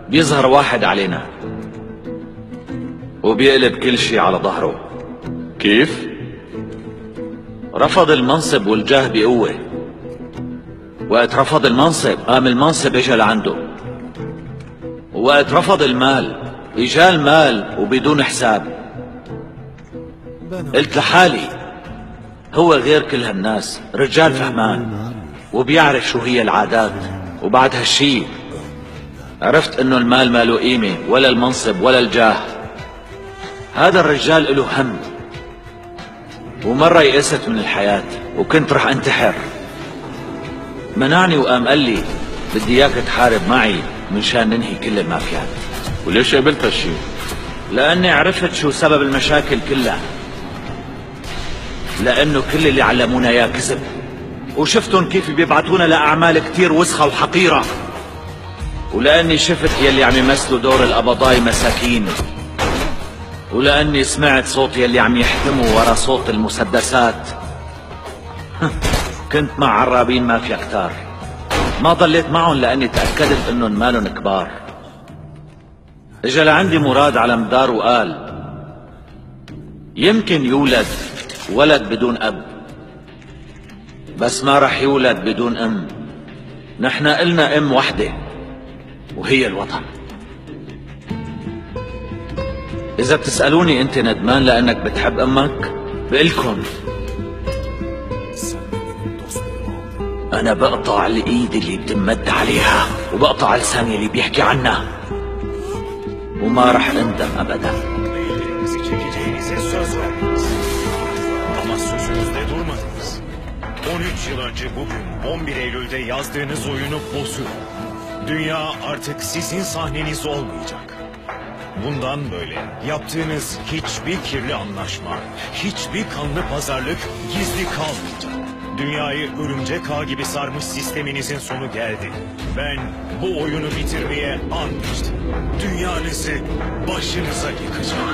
بيظهر واحد علينا وبيقلب كل شي على ظهره. كيف؟ رفض المنصب والجاه بقوة. وقت رفض المنصب قام المنصب اجا لعنده، ووقت رفض المال اجا المال وبدون حساب. قلت لحالي هو غير كل هالناس، رجال فهمان وبيعرف شو هي العادات. وبعد هالشي عرفت انه المال ما له قيمة ولا المنصب ولا الجاه. هذا الرجال له هم، ومرة يئست من الحياة وكنت رح انتحر. منعني وقام قال لي بدي اياك تحارب معي منشان ننهي كل المافيات. وليش قبلت هالشي؟ لاني عرفت شو سبب المشاكل كلها، لانه كل اللي علمونا اياه كذب، وشفتن كيف بيبعتونا لاعمال كتير وسخة وحقيرة، ولاني شفت يلي عم يمثلوا دور القبضاي مساكين، ولاني سمعت صوت يلي عم يحتموا ورا صوت المسدسات. كنت مع عرابين مافيا كتار، ما ضليت معهم لاني تأكدت انهم مالن كبار. اجا لعندي مراد على مدار وقال يمكن يولد ولد بدون اب، بس ما رح يولد بدون ام. نحن إلنا ام وحدة وهي الوطن. اذا بتسألوني انت ندمان لانك بتحب امك، بقلكن انا بقطع الايد اللي بتمد عليها وبقطع لسان اللي بيحكي عنها، وما رح اندم ابدا. Ellerinizi çekeceğinize söz verdiniz. Ama sözünüzde durmadınız. 13 yıl önce bugün 11 Eylül'de yazdığınız oyunu bozuyor. Dünya artık sizin sahneniz olmayacak. Bundan böyle yaptığınız hiçbir kirli anlaşma, hiçbir kanlı pazarlık gizli kalmayacak. Dünyayı örümcek ağ gibi sarmış sisteminizin sonu geldi. Ben bu oyunu bitirmeye and içtim. Dünyanızı başınıza yıkacağım.